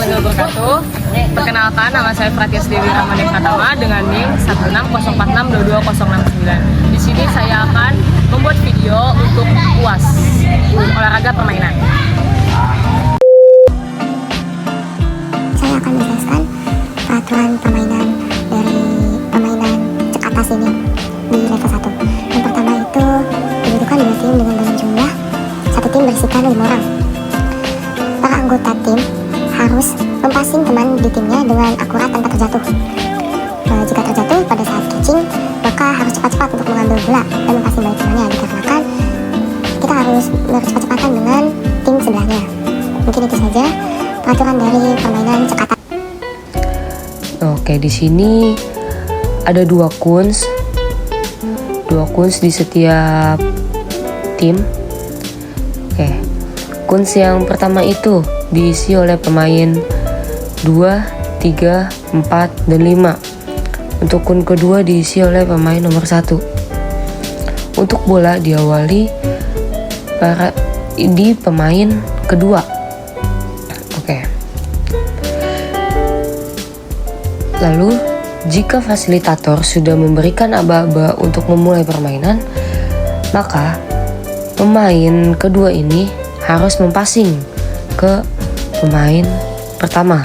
warahmatullahi wabarakatuh. Perkenalkan, nama saya Pratias Dewi Ramani Pratama dengan NIM 160462269. Di sini saya akan membuat video untuk UAS, olahraga permainan. Saya akan menjelaskan peraturan permainan dari permainan cek atas ini di level 1. Yang pertama itu dibutuhkan 2 tim dengan jumlah 1 tim berisikan 5 orang. Para anggota tim harus mempassing teman di timnya dengan akurat tanpa terjatuh. Jika terjatuh pada saat catching, maka harus cepat-cepat untuk mengambil bola dan mempassing balik temannya, dikarenakan kita harus bercepat-cepatan dengan tim sebelahnya. Mungkin itu saja peraturan dari permainan cek atas. Oke, di sini ada 2 kuns di setiap tim. Oke, kuns yang pertama itu diisi oleh pemain 2, 3, 4, dan 5. Untuk kun kedua diisi oleh pemain nomor 1. Untuk bola diawali di pemain kedua. Oke. Lalu, jika fasilitator sudah memberikan aba-aba untuk memulai permainan, maka pemain kedua ini harus mempassing ke pemain pertama.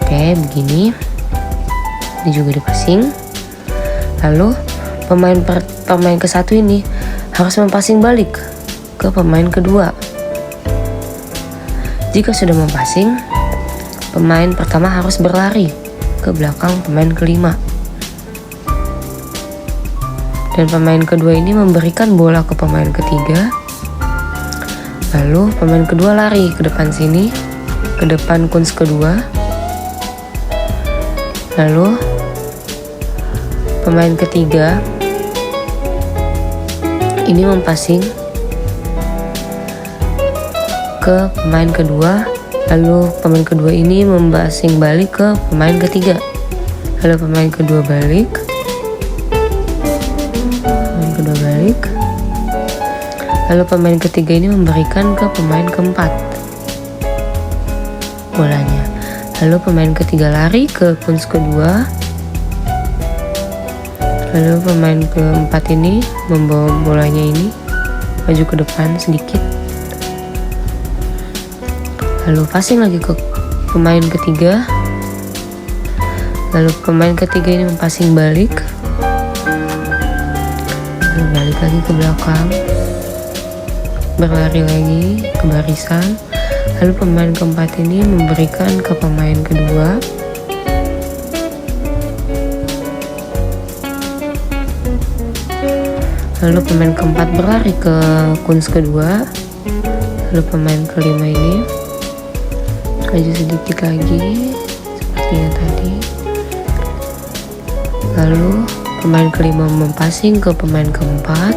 Oke, begini. Ini juga dipassing. Lalu pemain ke-1 ini harus mempassing balik ke pemain kedua. Jika sudah mempassing, pemain pertama harus berlari ke belakang pemain kelima. Dan pemain kedua ini memberikan bola ke pemain ketiga. Lalu pemain kedua lari ke depan sini, ke depan kuns kedua. Lalu pemain ketiga ini mempassing ke pemain kedua. Lalu pemain kedua ini mempassing balik ke pemain ketiga. Lalu pemain kedua balik. Lalu pemain ketiga ini memberikan ke pemain keempat bolanya. Lalu pemain ketiga lari ke kuns kedua. Lalu pemain keempat ini membawa bolanya ini maju ke depan sedikit. Lalu passing lagi ke pemain ketiga. Lalu pemain ketiga ini mempassing balik. Lalu balik lagi ke belakang. Berlari lagi ke barisan. Lalu pemain keempat ini memberikan ke pemain kedua. Lalu pemain keempat berlari ke kuns kedua. Lalu pemain kelima ini maju sedikit lagi seperti yang tadi. Lalu pemain kelima mempassing ke pemain keempat.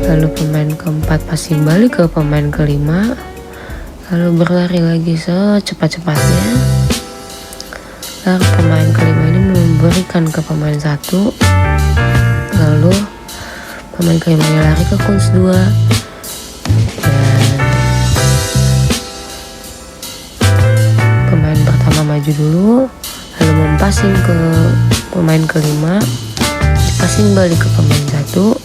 Lalu pemain keempat passing balik ke pemain kelima. Lalu berlari lagi secepat-cepatnya. Lalu pemain kelima ini memberikan ke pemain 1. Lalu pemain kelima ini lari ke kuns 2. Dan pemain pertama maju dulu, lalu mempassing ke pemain kelima, passing balik ke pemain 1.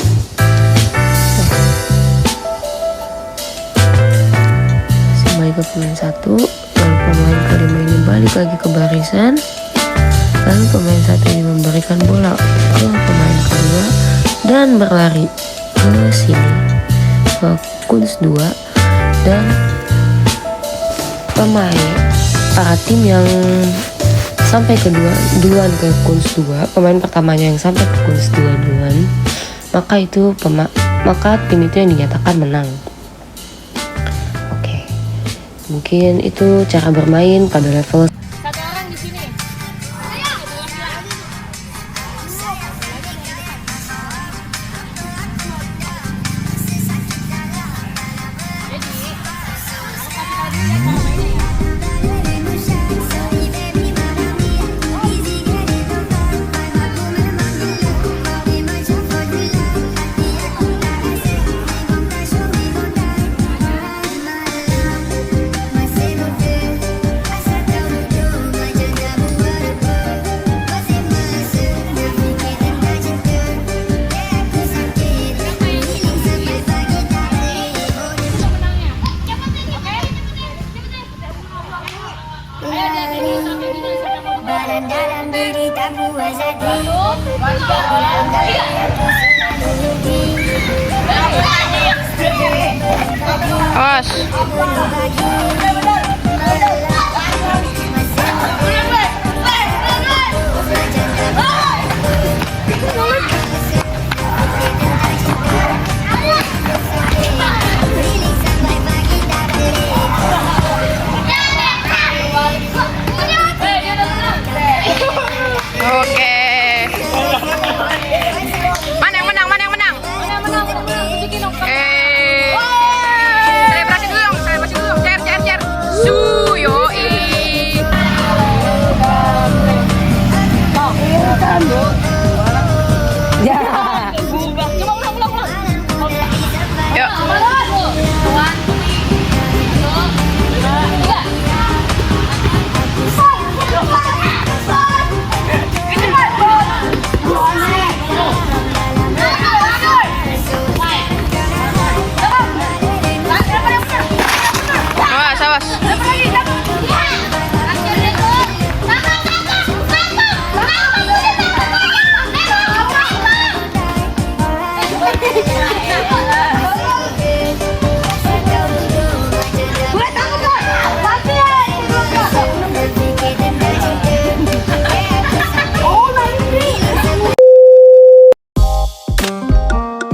Ke pemain 1, lalu pemain kelima ini balik lagi ke barisan. Lalu pemain 1 ini memberikan bola ke pemain kedua dan berlari ke sini ke kuns 2. Dan para tim yang sampai duluan ke kuns 2, pemain pertamanya yang sampai ke kuns 2 duluan, maka tim itu yang dinyatakan menang. Mungkin itu cara bermain pada level Awas. Oke. Mana yang menang? Mana yang menang? Selebrasi dulu dong, selebrasi dulu. Cer, cer, cer. Yoi. Ya. Yuk. Awas, awas.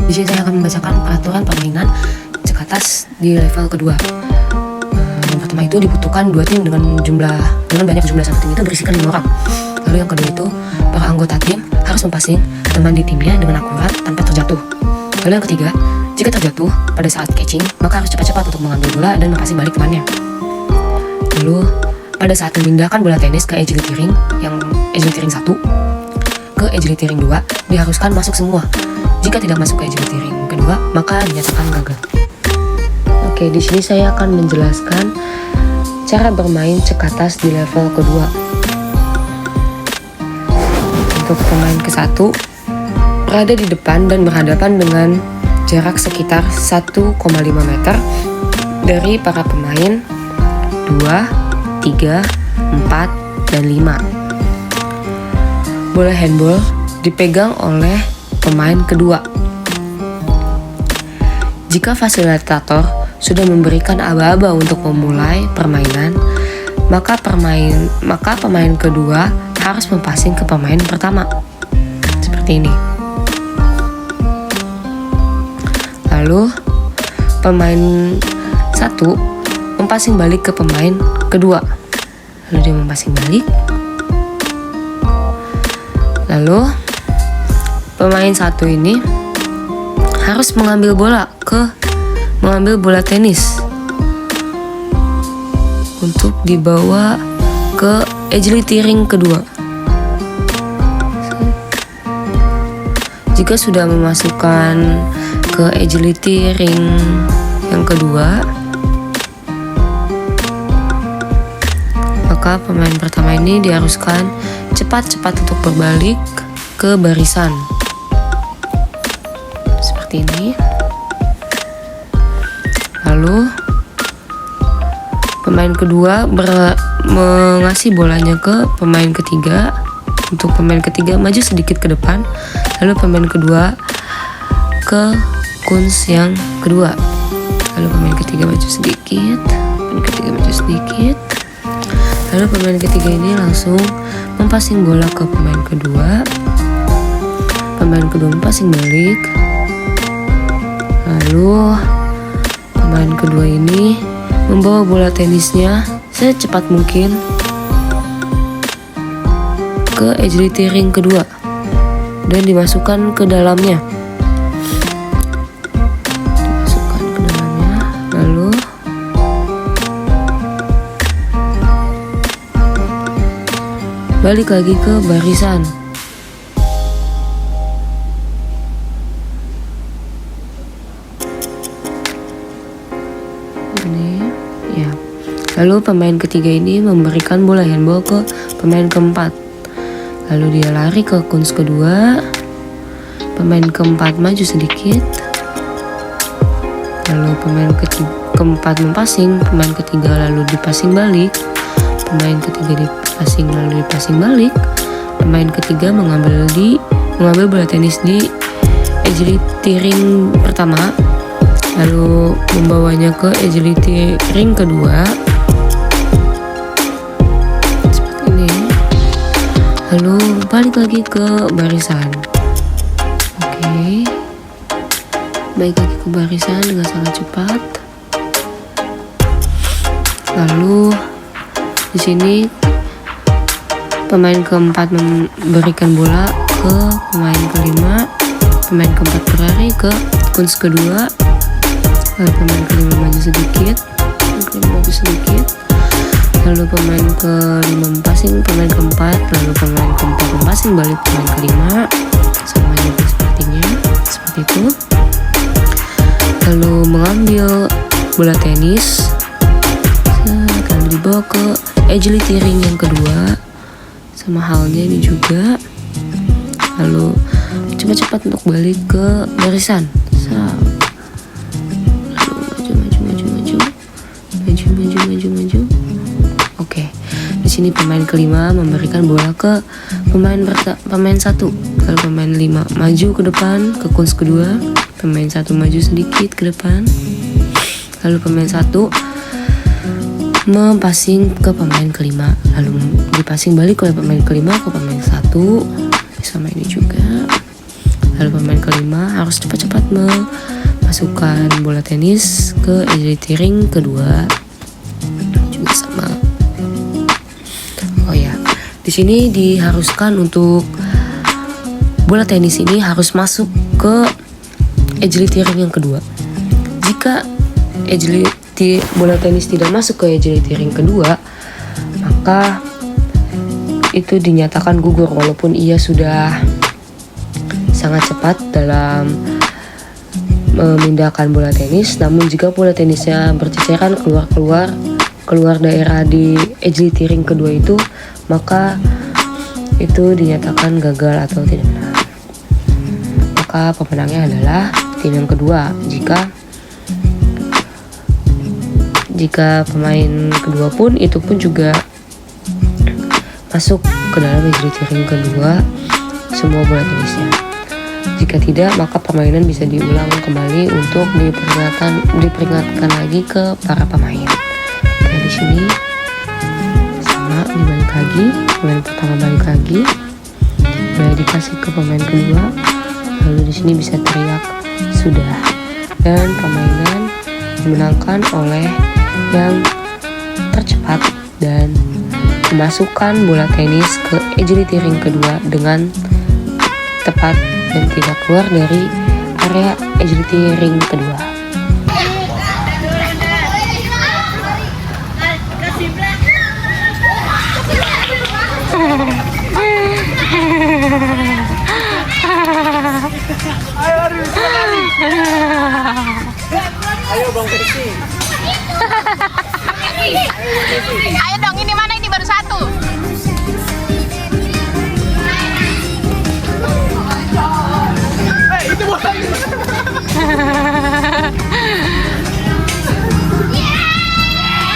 Di sini saya akan membacakan peraturan permainan cek atas di level kedua. Yang pertama itu dibutuhkan 2 tim dengan banyak jumlah satu tim itu berisikan 5 orang. Lalu yang kedua itu para anggota tim harus mempassing teman di timnya dengan akurat tanpa terjatuh. Lalu yang ketiga, jika terjatuh pada saat catching maka harus cepat-cepat untuk mengambil bola dan mempassing balik temannya. Lalu pada saat memindahkan bola tenis ke agility ring, yang agility ring 1 ke agility ring 2 diharuskan masuk semua. Jika tidak masuk ke agility ring kedua, maka dinyatakan gagal. Oke, di sini saya akan menjelaskan cara bermain cek atas di level kedua. Untuk pemain ke-1 berada di depan dan berhadapan dengan jarak sekitar 1,5 meter dari para pemain 2, 3, 4, dan 5. Bola handball dipegang oleh pemain kedua. Jika fasilitator sudah memberikan aba-aba untuk memulai permainan, maka pemain kedua harus mempassing ke pemain pertama. Seperti ini. Lalu pemain 1 mempassing balik ke pemain kedua. Lalu dia mempassing balik. Lalu pemain 1 ini harus mengambil bola tenis untuk dibawa ke agility ring kedua. Jika sudah memasukkan ke agility ring yang kedua, maka pemain pertama ini diharuskan cepat-cepat untuk berbalik ke barisan. Seperti ini. Lalu pemain kedua mengasih bolanya ke pemain ketiga. Untuk pemain ketiga maju sedikit ke depan. Lalu pemain kedua ke kuns yang kedua. Lalu pemain ketiga maju sedikit. Pemain ketiga maju sedikit. Lalu pemain ketiga ini langsung mempassing bola ke pemain kedua. Pemain kedua mempassing balik. Lalu pemain kedua ini membawa bola tenisnya secepat mungkin ke agility ring kedua dan dimasukkan ke dalamnya. Lalu balik lagi ke barisan. Lalu pemain ketiga ini memberikan bola handball ke pemain keempat. Lalu dia lari ke kuns kedua. Pemain keempat maju sedikit. Lalu pemain keempat mempassing. Pemain ketiga lalu dipassing balik. Pemain ketiga dipassing lalu dipassing balik. pemain ketiga mengambil bola tenis di agility ring pertama, lalu membawanya ke agility ring kedua seperti ini, lalu balik lagi ke barisan. Oke, balik lagi ke barisan dengan sangat cepat. Lalu di sini pemain keempat memberikan bola ke pemain kelima, pemain keempat berlari ke kunci kedua, lalu pemain kelima maju sedikit, lalu pemain kelima passing pemain keempat, lalu pemain keempat passing balik pemain kelima, sama juga sepertinya seperti itu. Lalu mengambil bola tenis, akan dibawa ke agility ring yang kedua, sama halnya ini juga. Lalu cepat-cepat untuk balik ke barisan. Lalu maju. Oke. Di sini pemain kelima memberikan bola ke pemain satu. Lalu pemain lima maju ke depan ke kunci kedua. Pemain satu maju sedikit ke depan. Lalu pemain satu mempassing ke pemain kelima, lalu dipassing balik oleh pemain kelima ke pemain satu, sama ini juga. Lalu pemain kelima harus cepat-cepat memasukkan bola tenis ke agility ring kedua, juga sama. Oh ya, di sini diharuskan untuk bola tenis ini harus masuk ke agility ring yang kedua. Jika bola tenis tidak masuk ke agility ring kedua, maka itu dinyatakan gugur walaupun ia sudah sangat cepat dalam memindahkan bola tenis. Namun jika bola tenisnya berceceran keluar daerah di agility ring kedua itu, maka itu dinyatakan gagal atau tidak benar. Maka pemenangnya adalah tim yang kedua. Jika pemain kedua pun itu pun juga masuk ke dalam agility ring kedua semua bola tenisnya. Jika tidak, maka permainan bisa diulang kembali untuk diperingatkan lagi ke para pemain. Oke, di sini sama dibalik lagi, pemain pertama balik lagi, mulai dikasih ke pemain kedua, lalu di sini bisa teriak sudah, dan permainan dimenangkan oleh yang tercepat dan memasukkan bola tenis ke agility ring kedua dengan tepat dan tidak keluar dari area agility ring kedua. Ayo Bang Persi. Ayo dong, ini mana, ini baru satu. Itu bola.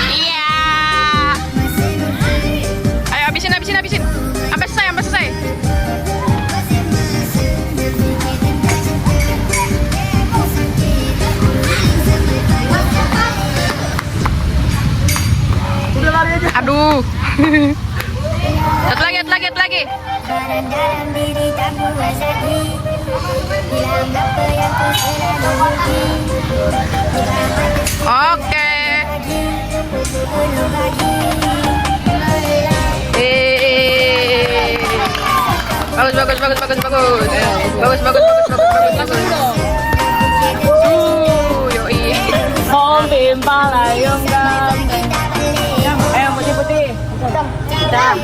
Iya. Ayo habisin. Sampai selesai. Udah lari aja. Aduh. Satu lagi. Dalam diri tak puas hati, bilang apa yang kau selalu rugi. Oke. Bagus. Yoi. Pimpal ayam ganteng. Ayo putih. Hitam.